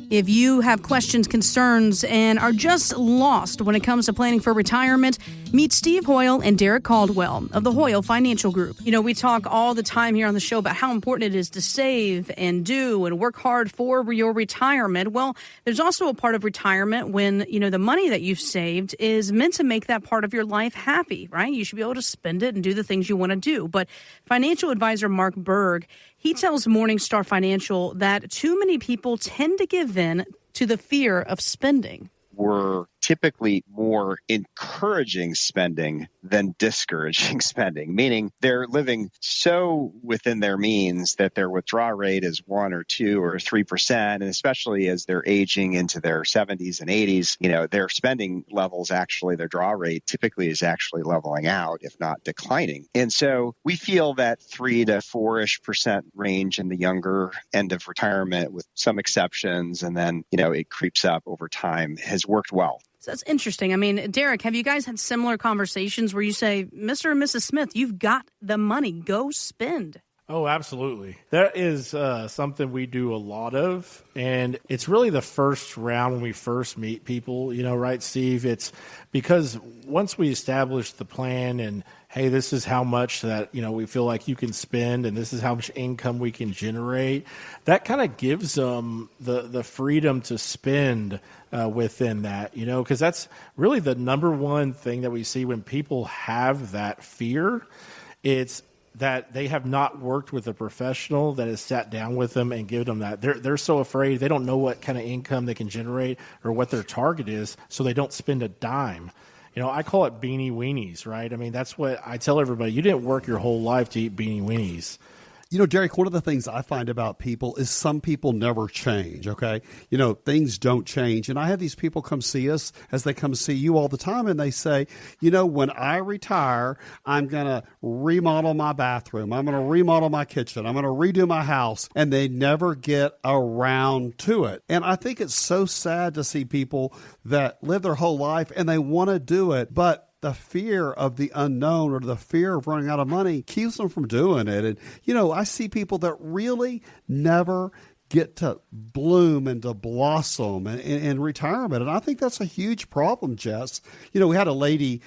If you have questions, concerns, and are just lost when it comes to planning for retirement, meet Steve Hoyl and Derrick Caldwell of the Hoyl Financial Group. You know, we talk all the time here on the show about how important it is to save and do and work hard for your retirement. Well, there's also a part of retirement when, you know, the money that you've saved is meant to make that part of your life happy, right? You should be able to spend it and do the things you want to do. But financial advisor Mark Berg, he tells Morningstar Financial that too many people tend to give in to the fear of spending. We're typically more encouraging spending than discouraging spending, meaning they're living so within their means that their withdrawal rate is 1 or 2 or 3%. And especially as they're aging into their 70s and 80s, you know, their spending levels actually, their draw rate typically is actually leveling out, if not declining. And so we feel that 3 to 4-ish% range in the younger end of retirement with some exceptions. And then, you know, it creeps up over time has worked well. So that's interesting. I mean, Derrick, have you guys had similar conversations where you say, Mr. and Mrs. Smith, you've got the money, go spend? Oh, absolutely. That is something we do a lot of. And it's really the first round when we first meet people, you know, right, Steve? It's because once we establish the plan and, hey, this is how much that, you know, we feel like you can spend and this is how much income we can generate, that kind of gives them the freedom to spend within that, you know, because that's really the number one thing that we see when people have that fear. It's that they have not worked with a professional that has sat down with them and given them that. They're so afraid. They don't know what kind of income they can generate or what their target is, so they don't spend a dime. You know, I call it beanie weenies, right? I mean, that's what I tell everybody. You didn't work your whole life to eat beanie weenies. You know, Derrick, one of the things I find about people is some people never change, okay? You know, things don't change. And I have these people come see us as they come see you all the time, and they say, you know, when I retire, I'm going to remodel my bathroom. I'm going to remodel my kitchen. I'm going to redo my house. And they never get around to it. And I think it's so sad to see people that live their whole life and they want to do it, but the fear of the unknown or the fear of running out of money keeps them from doing it. And, you know, I see people that really never get to bloom and to blossom in retirement. And I think that's a huge problem, Jess. You know, we had a lady,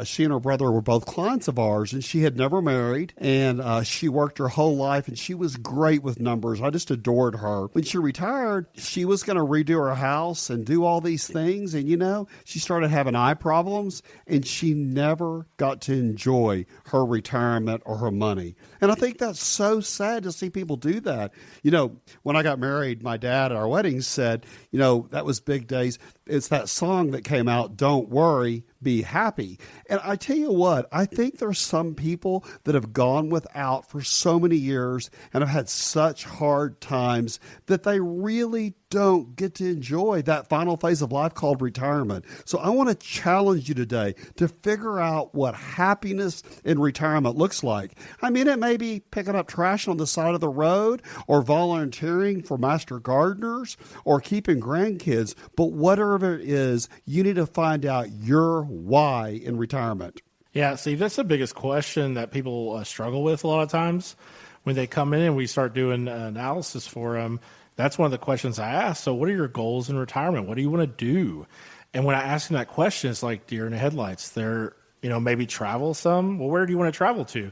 she and her brother were both clients of ours, and she had never married, and she worked her whole life, and she was great with numbers. I just adored her. When she retired, she was going to redo her house and do all these things, and, you know, she started having eye problems, and she never got to enjoy her retirement or her money. And I think that's so sad to see people do that. You know, when I got married, my dad at our wedding said, you know, that was big days. It's that song that came out, Don't Worry, Be Happy. And I tell you what, I think there's some people that have gone without for so many years and have had such hard times that they really don't get to enjoy that final phase of life called retirement. So I want to challenge you today to figure out what happiness in retirement looks like. I mean, it may be picking up trash on the side of the road or volunteering for master gardeners or keeping grandkids, but whatever it is, you need to find out your why in retirement. Yeah, see, that's the biggest question that people struggle with a lot of times. When they come in and we start doing analysis for them, that's one of the questions I ask. So what are your goals in retirement? What do you want to do? And when I ask them that question, it's like deer in the headlights. They're, you know, maybe travel some. Well, where do you want to travel to?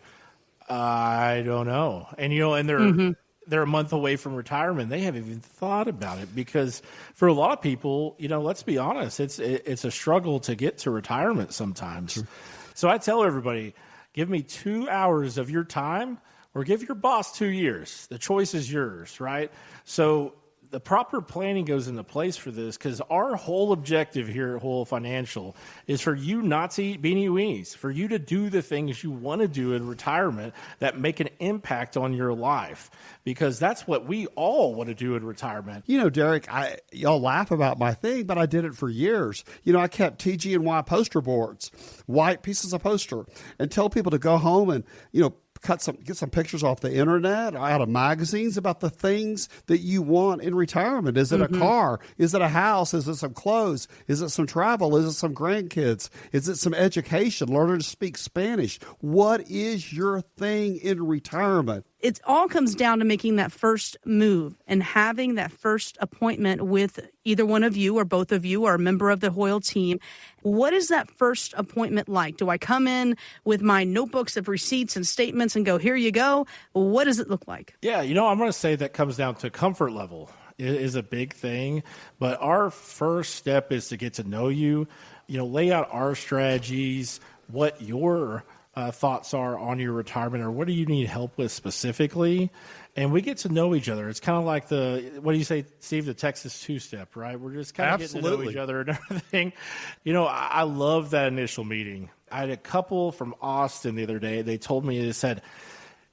I don't know. And, you know, and they're a month away from retirement. They haven't even thought about it because for a lot of people, you know, let's be honest, it's a struggle to get to retirement sometimes. Sure. So I tell everybody, give me 2 hours of your time or give your boss 2 years. The choice is yours, right? So the proper planning goes into place for this because our whole objective here at Hoyl Financial is for you not to eat beanie weenies, for you to do the things you want to do in retirement that make an impact on your life, because that's what we all want to do in retirement. You know, Derrick, y'all laugh about my thing, but I did it for years. You know, I kept TG&Y poster boards, white pieces of poster, and tell people to go home and, you know, get some pictures off the internet, out of magazines about the things that you want in retirement. Is it a car? Is it a house? Is it some clothes? Is it some travel? Is it some grandkids? Is it some education? Learning to speak Spanish? What is your thing in retirement? it all comes down to making that first move and having that first appointment with either one of you or both of you or a member of the Hoyl team. What is that first appointment like? Do I come in with my notebooks of receipts and statements and go, here you go? What does it look like? Yeah, I'm going to say that comes down to comfort level. It is a big thing, but our first step is to get to know you, lay out our strategies, what your thoughts are on your retirement, or what do you need help with specifically, and we get to know each other. It's kind of like what do you say, Steve, the Texas two-step, right? We're just kind of getting to know each other and everything. I love that initial meeting. I had a couple from Austin the other day. They told me, they said,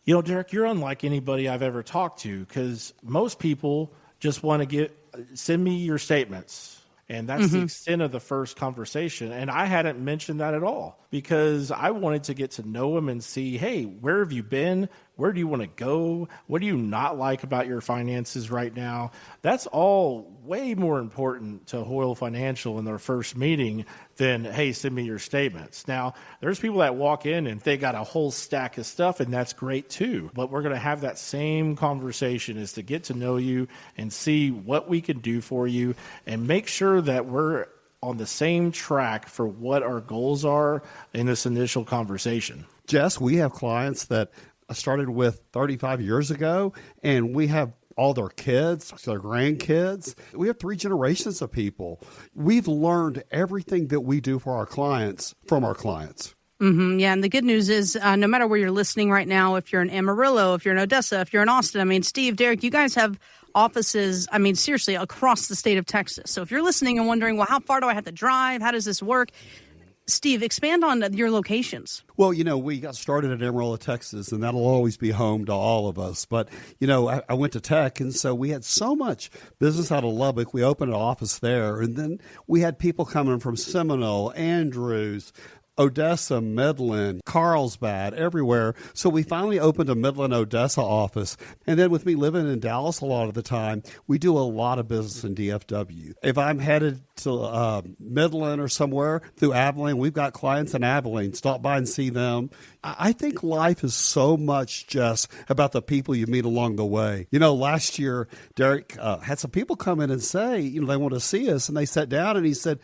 Derrick, you're unlike anybody I've ever talked to, because most people just want to send me your statements. And that's the extent of the first conversation. And I hadn't mentioned that at all because I wanted to get to know him and see, hey, where have you been? Where do you want to go? What do you not like about your finances right now? That's all way more important to Hoyl Financial in their first meeting than, hey, send me your statements. Now, there's people that walk in and they got a whole stack of stuff, and that's great too. But we're going to have that same conversation, is to get to know you and see what we can do for you and make sure that we're on the same track for what our goals are in this initial conversation. Jess, we have clients that I started with 35 years ago, and we have all their kids, their grandkids. We have 3 generations of people. We've learned everything that we do for our clients from our clients. Yeah, and the good news is no matter where you're listening right now, if you're in Amarillo, if you're in Odessa, if you're in Austin, Steve, Derrick, you guys have offices, seriously, across the state of Texas. So if you're listening and wondering, well, how far do I have to drive? How does this work? Steve, expand on your locations. Well, we got started in Amarillo, Texas, and that'll always be home to all of us. But, I went to Tech, and so we had so much business out of Lubbock. We opened an office there, and then we had people coming from Seminole, Andrews, Odessa, Midland, Carlsbad, everywhere. So we finally opened a Midland, Odessa office. And then with me living in Dallas a lot of the time, we do a lot of business in DFW. If I'm headed to Midland or somewhere through Abilene, we've got clients in Abilene. Stop by and see them. I think life is so much just about the people you meet along the way. Last year, Derrick had some people come in and say, they want to see us. And they sat down and he said,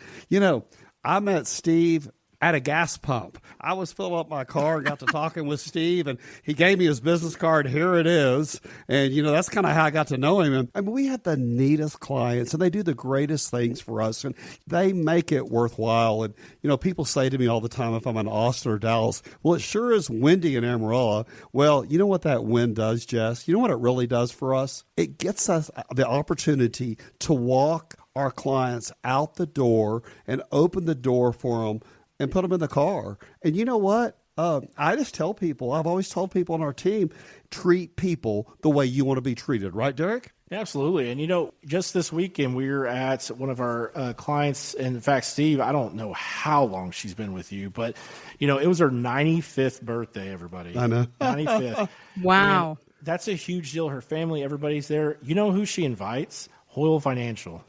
I met Steve at a gas pump. I was filling up my car and got to talking with Steve, and he gave me his business card. Here it is. And, that's kind of how I got to know him. And we had the neatest clients, and they do the greatest things for us, and they make it worthwhile. And, people say to me all the time if I'm in Austin or Dallas, well, it sure is windy in Amarillo. Well, you know what that wind does, Jess? You know what it really does for us? It gets us the opportunity to walk our clients out the door and open the door for them and put them in the car. And you know what? I just tell people, I've always told people on our team, treat people the way you want to be treated. Right, Derrick? Absolutely. And, just this weekend, we were at one of our clients. And in fact, Steve, I don't know how long she's been with you, but, it was her 95th birthday, everybody. I know. 95th. Wow. And that's a huge deal. Her family, everybody's there. You know who she invites? Hoyl Financial.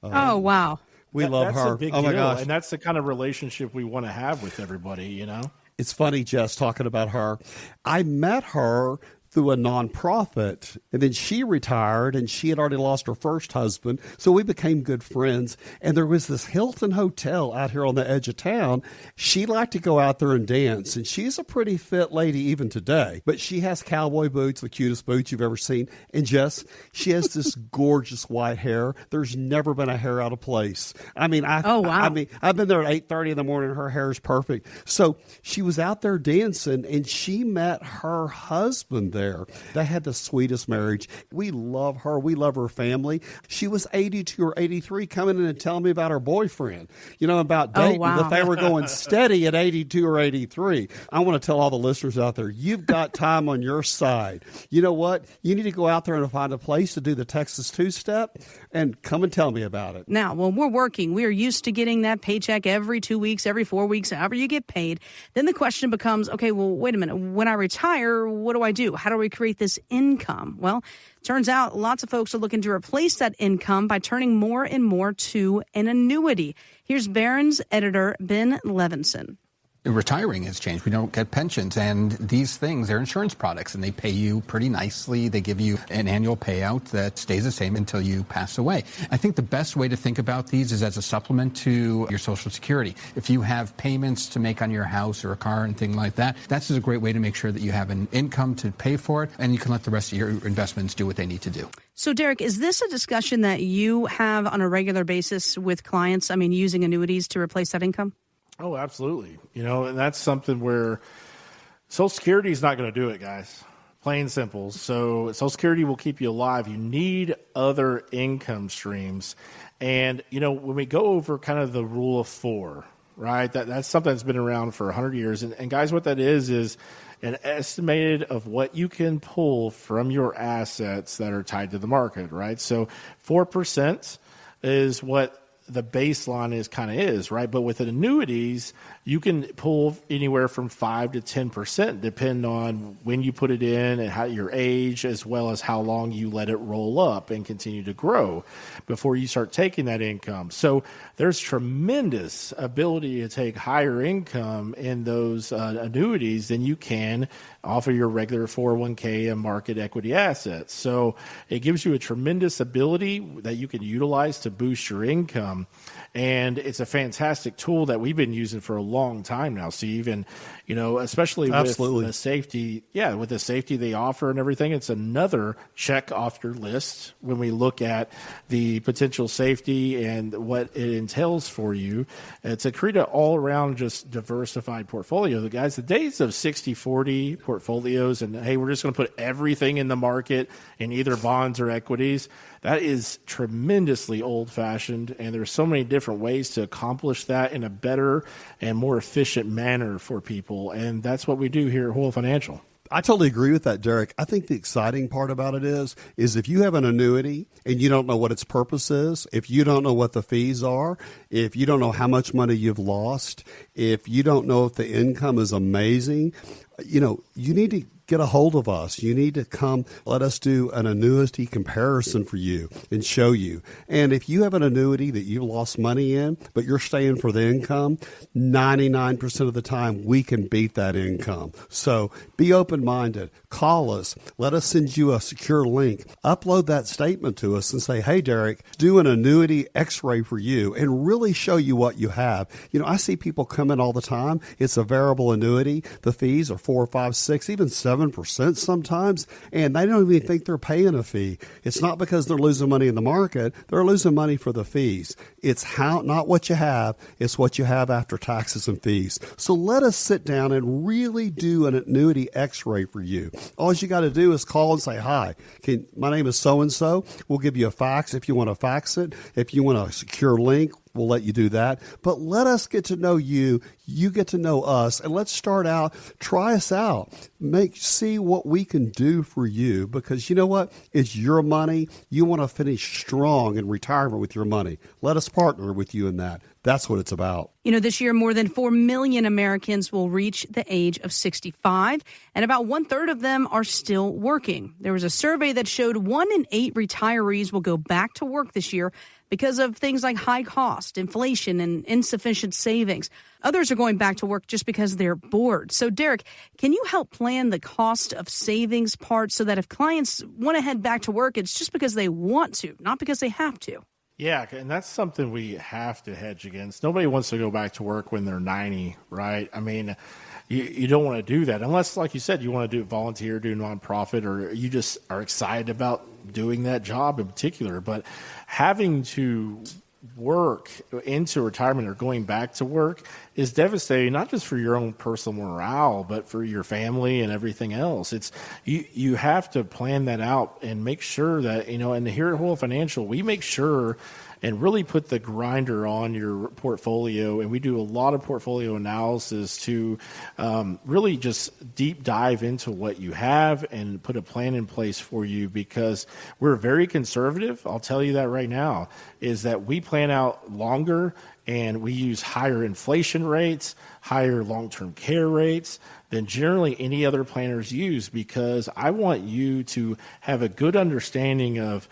Oh, wow. We love that's her. A big oh, my deal. gosh. And that's the kind of relationship we want to have with everybody, It's funny, Jess, talking about her. I met her through a nonprofit, and then she retired, and she had already lost her first husband, so we became good friends. And there was this Hilton Hotel out here on the edge of town. She liked to go out there and dance, and she's a pretty fit lady even today, but she has cowboy boots, the cutest boots you've ever seen. And Jess, she has this gorgeous white hair. There's never been a hair out of place. I've been there at 8:30 in the morning. Her hair is perfect. So she was out there dancing, and she met her husband there. They had the sweetest marriage. We love her. We love her family. She was 82 or 83 coming in and telling me about her boyfriend, about dating, that they were going steady at 82 or 83. I want to tell all the listeners out there, you've got time on your side. You know what? You need to go out there and find a place to do the Texas two-step and come and tell me about it. Now, when we're working, we are used to getting that paycheck every 2 weeks, every 4 weeks, however you get paid. Then the question becomes, okay, well, wait a minute. When I retire, what do I do? How do we create this income? Well, turns out lots of folks are looking to replace that income by turning more and more to an annuity. Here's Barron's editor, Ben Levinson. Retiring has changed. We don't get pensions, and these things, they're insurance products, and they pay you pretty nicely. They give you an annual payout that stays the same until you pass away. I think the best way to think about these is as a supplement to your Social Security. If you have payments to make on your house or a car and things like that, that's a great way to make sure that you have an income to pay for it, and you can let the rest of your investments do what they need to do. So, Derrick, is this a discussion that you have on a regular basis with clients? I mean, using annuities to replace that income? Oh, absolutely. And that's something where Social Security is not going to do it, guys. Plain and simple. So Social Security will keep you alive. You need other income streams. And, when we go over kind of the rule of 4, right, that's something that's been around for 100 years. And guys, what that is an estimated of what you can pull from your assets that are tied to the market, right? So 4% is what the baseline is, right? But with annuities, you can pull anywhere from 5 to 10%, depending on when you put it in and how your age, as well as how long you let it roll up and continue to grow before you start taking that income. So there's tremendous ability to take higher income in those annuities than you can off of your regular 401k and market equity assets. So it gives you a tremendous ability that you can utilize to boost your income. And it's a fantastic tool that we've been using for a long time now, Steve. And, especially with the safety, with the safety they offer and everything, it's another check off your list when we look at the potential safety and what it entails for you. To create an all-around just diversified portfolio. The days of 60-40 portfolios and, hey, we're just going to put everything in the market in either bonds or equities, that is tremendously old-fashioned, and there's so many different ways to accomplish that in a better and more efficient manner for people, and that's what we do here at Hoyl Financial. I totally agree with that, Derrick. I think the exciting part about it is if you have an annuity and you don't know what its purpose is, if you don't know what the fees are, if you don't know how much money you've lost, if you don't know if the income is amazing, you need to get a hold of us. You need to come, let us do an annuity comparison for you and show you. And if you have an annuity that you lost money in, but you're staying for the income, 99% of the time we can beat that income. So be open-minded. Call us. Let us send you a secure link. Upload that statement to us and say, hey, Derrick, do an annuity x-ray for you and really show you what you have. I see people come in all the time. It's a variable annuity. The fees are 4, 5, 6, even 7% sometimes, and they don't even think they're paying a fee. It's not because they're losing money in the market. They're losing money for the fees. It's not what you have. It's what you have after taxes and fees. So let us sit down and really do an annuity x-ray for you. All you got to do is call and say, hi, my name is so-and-so. We'll give you a fax if you want to fax it. If you want a secure link, we'll let you do that. But let us get to know you. You get to know us. And let's start out. Try us out. See what we can do for you. Because you know what? It's your money. You want to finish strong in retirement with your money. Let us partner with you in that. That's what it's about. This year, more than 4 million Americans will reach the age of 65, and about 1/3 of them are still working. There was a survey that showed 1 in 8 retirees will go back to work this year because of things like high cost, inflation, and insufficient savings. Others are going back to work just because they're bored. So, Derrick, can you help plan the cost of savings part so that if clients want to head back to work, it's just because they want to, not because they have to? Yeah, and that's something we have to hedge against. Nobody wants to go back to work when they're 90, right? I mean, you don't want to do that unless, like you said, you want to do volunteer, do nonprofit, or you just are excited about doing that job in particular. But having to work into retirement or going back to work is devastating, not just for your own personal morale, but for your family and everything else. It's you have to plan that out and make sure that, and here at Hoyl Financial, we make sure and really put the grinder on your portfolio. And we do a lot of portfolio analysis to really just deep dive into what you have and put a plan in place for you, because we're very conservative. I'll tell you that right now, is that we plan out longer and we use higher inflation rates, higher long-term care rates than generally any other planners use, because I want you to have a good understanding of,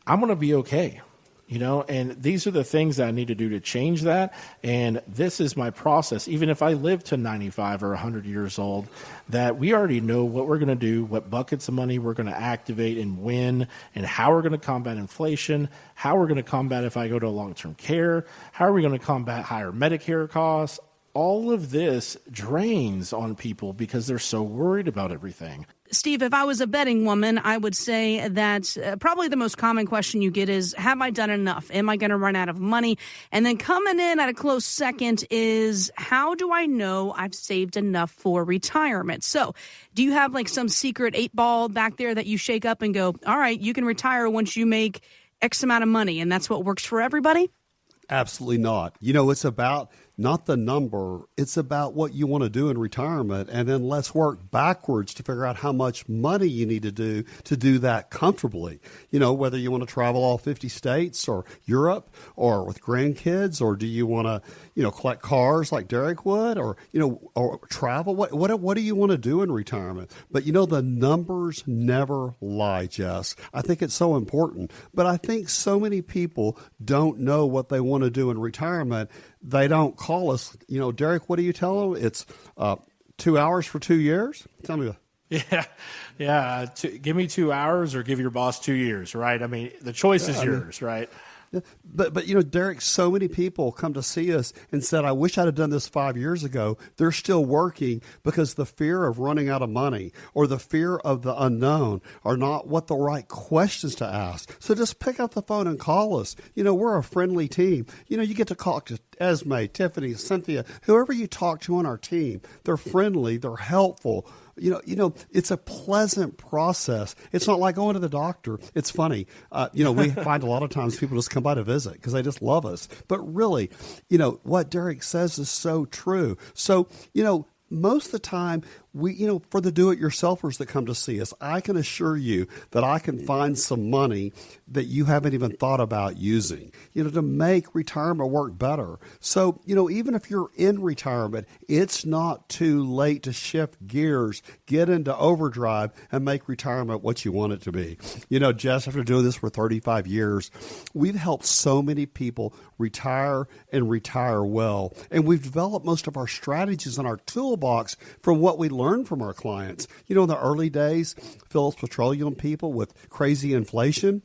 I'm going to be okay. And these are the things that I need to do to change that. And this is my process. Even if I live to 95 or 100 years old, that we already know what we're going to do, what buckets of money we're going to activate and when, and how we're going to combat inflation, how we're going to combat if I go to long-term care, how are we going to combat higher Medicare costs. All of this drains on people because they're so worried about everything. Steve, if I was a betting woman, I would say that probably the most common question you get is, have I done enough? Am I going to run out of money? And then coming in at a close second is, how do I know I've saved enough for retirement? So do you have like some secret 8-ball back there that you shake up and go, all right, you can retire once you make X amount of money, and that's what works for everybody? Absolutely not. It's about not the number. It's about what you want to do in retirement. And then let's work backwards to figure out how much money you need to do that comfortably. Whether you want to travel all 50 states or Europe or with grandkids, or do you want to, collect cars like Derrick would, or travel? What do you want to do in retirement? But, the numbers never lie, Jess. I think it's so important. But I think so many people don't know what they want to do in retirement. They don't call us. Derrick, what do you tell them? It's 2 hours for 2 years? Tell me. Yeah. Give me 2 hours or give your boss 2 years, right? I mean, the choice is yours, right? But Derrick, so many people come to see us and said, I wish I'd have done this 5 years ago. They're still working because the fear of running out of money or the fear of the unknown are not what the right questions to ask. So just pick up the phone and call us. We're a friendly team. You get to talk to Esme, Tiffany, Cynthia, whoever you talk to on our team. They're friendly. They're helpful. It's a pleasant process. It's not like going to the doctor. It's funny. We find a lot of times people just come by to visit because they just love us. But really, what Derrick says is so true. So, most of the time, for the do-it-yourselfers that come to see us, I can assure you that I can find some money that you haven't even thought about using, to make retirement work better. So, even if you're in retirement, it's not too late to shift gears, get into overdrive, and make retirement what you want it to be. Jess, after doing this for 35 years, we've helped so many people retire and retire well. And we've developed most of our strategies in our toolbox from what we learned from our clients. In the early days, Phillips Petroleum people with crazy inflation,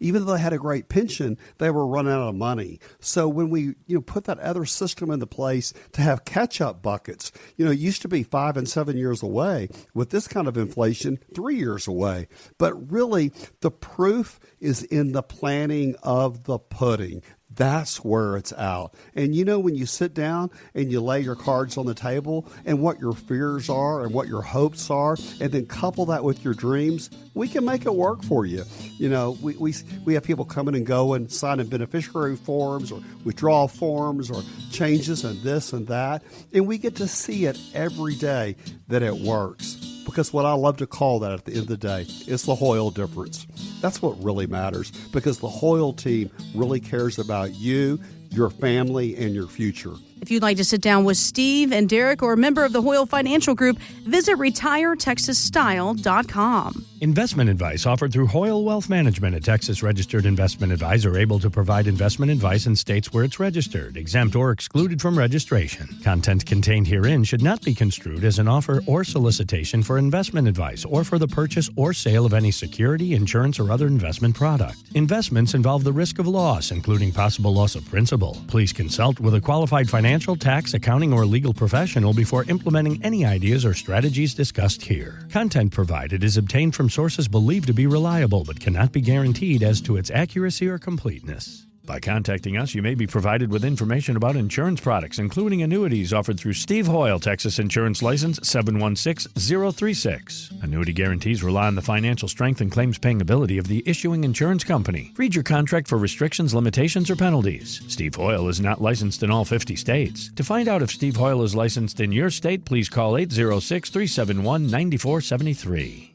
even though they had a great pension, they were running out of money. So when we put that other system into place to have catch-up buckets, it used to be 5 and 7 years away. With this kind of inflation, 3 years away. But really, the proof is in the planning of the pudding. That's where it's out. And when you sit down and you lay your cards on the table and what your fears are and what your hopes are, and then couple that with your dreams, we can make it work for you. We have people coming and going, signing beneficiary forms or withdrawal forms or changes and this and that. And we get to see it every day that it works. Because what I love to call that at the end of the day is the Hoyl difference. That's what really matters, because the Hoyl team really cares about you, your family, and your future. If you'd like to sit down with Steve and Derrick or a member of the Hoyl Financial Group, visit retiretexasstyle.com. Investment advice offered through Hoyl Wealth Management, a Texas-registered investment advisor able to provide investment advice in states where it's registered, exempt, or excluded from registration. Content contained herein should not be construed as an offer or solicitation for investment advice or for the purchase or sale of any security, insurance, or other investment product. Investments involve the risk of loss, including possible loss of principal. Please consult with a qualified financial, tax, accounting, or legal professional before implementing any ideas or strategies discussed here. Content provided is obtained from sources believed to be reliable but cannot be guaranteed as to its accuracy or completeness. By contacting us, you may be provided with information about insurance products, including annuities offered through Steve Hoyl, Texas Insurance License 716036. Annuity guarantees rely on the financial strength and claims-paying ability of the issuing insurance company. Read your contract for restrictions, limitations, or penalties. Steve Hoyl is not licensed in all 50 states. To find out if Steve Hoyl is licensed in your state, please call 806-371-9473.